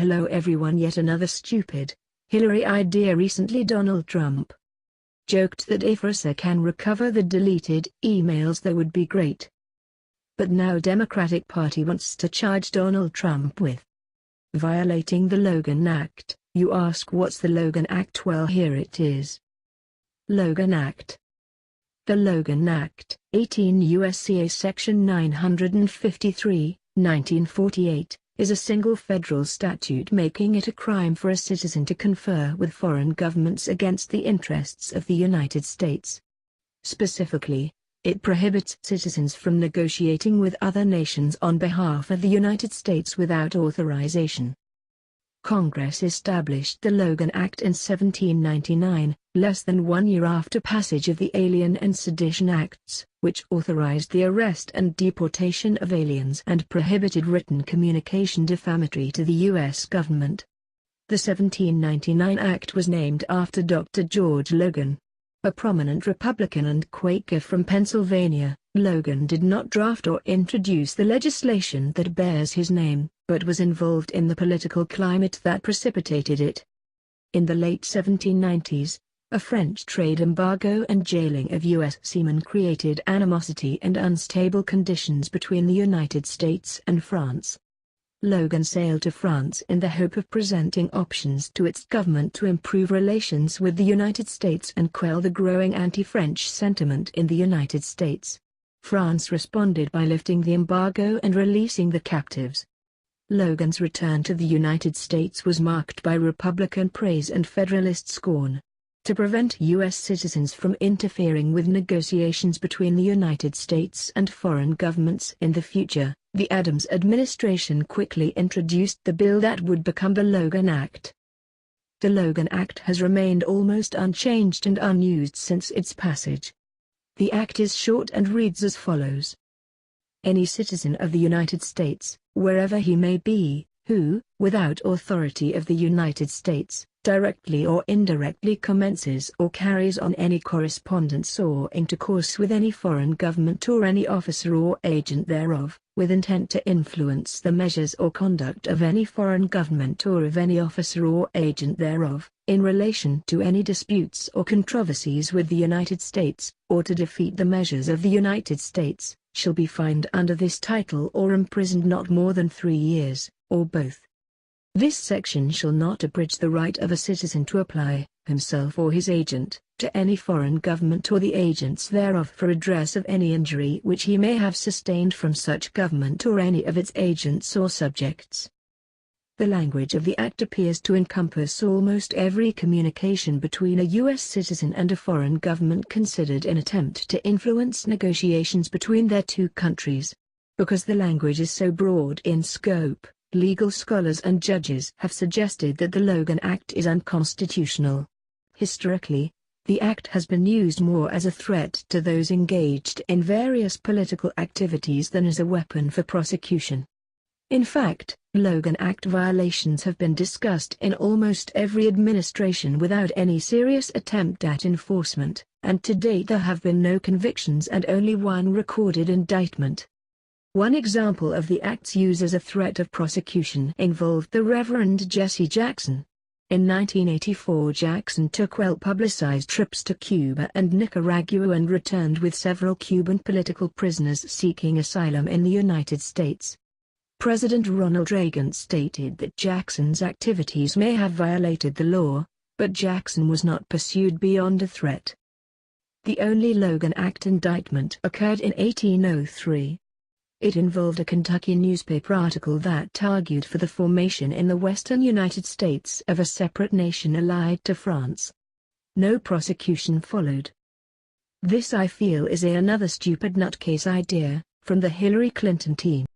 Hello everyone, yet another stupid Hillary idea. Recently Donald Trump joked that if Russia can recover the deleted emails that would be great. But now Democratic Party wants to charge Donald Trump with violating the Logan Act. You ask, what's the Logan Act? Well, here it is. Logan Act. The Logan Act, 18 U.S.C.A. Section 953, 1948, is a single federal statute making it a crime for a citizen to confer with foreign governments against the interests of the United States. Specifically, it prohibits citizens from negotiating with other nations on behalf of the United States without authorization. Congress established the Logan Act in 1799, less than 1 year after passage of the Alien and Sedition Acts, which authorized the arrest and deportation of aliens and prohibited written communication defamatory to the U.S. government. The 1799 Act was named after Dr. George Logan, a prominent Republican and Quaker from Pennsylvania. Logan did not draft or introduce the legislation that bears his name, but was involved in the political climate that precipitated it. In the late 1790s, a French trade embargo and jailing of U.S. seamen created animosity and unstable conditions between the United States and France. Logan sailed to France in the hope of presenting options to its government to improve relations with the United States and quell the growing anti-French sentiment in the United States. France responded by lifting the embargo and releasing the captives. Logan's return to the United States was marked by Republican praise and Federalist scorn. To prevent U.S. citizens from interfering with negotiations between the United States and foreign governments in the future, the Adams administration quickly introduced the bill that would become the Logan Act. The Logan Act has remained almost unchanged and unused since its passage. The act is short and reads as follows. Any citizen of the United States, wherever he may be, who, without authority of the United States, directly or indirectly commences or carries on any correspondence or intercourse with any foreign government or any officer or agent thereof, with intent to influence the measures or conduct of any foreign government or of any officer or agent thereof, in relation to any disputes or controversies with the United States, or to defeat the measures of the United States, shall be fined under this title or imprisoned not more than 3 years, or both. This section shall not abridge the right of a citizen to apply, himself or his agent, to any foreign government or the agents thereof for redress of any injury which he may have sustained from such government or any of its agents or subjects. The language of the Act appears to encompass almost every communication between a U.S. citizen and a foreign government considered in attempt to influence negotiations between their two countries. Because the language is so broad in scope, legal scholars and judges have suggested that the Logan Act is unconstitutional. Historically, the Act has been used more as a threat to those engaged in various political activities than as a weapon for prosecution. In fact, Logan Act violations have been discussed in almost every administration without any serious attempt at enforcement, and to date there have been no convictions and only one recorded indictment. One example of the Act's use as a threat of prosecution involved the Reverend Jesse Jackson. In 1984, Jackson took well-publicized trips to Cuba and Nicaragua and returned with several Cuban political prisoners seeking asylum in the United States. President Ronald Reagan stated that Jackson's activities may have violated the law, but Jackson was not pursued beyond a threat. The only Logan Act indictment occurred in 1803. It involved a Kentucky newspaper article that argued for the formation in the western United States of a separate nation allied to France. No prosecution followed. This, I feel, is another stupid nutcase idea from the Hillary Clinton team.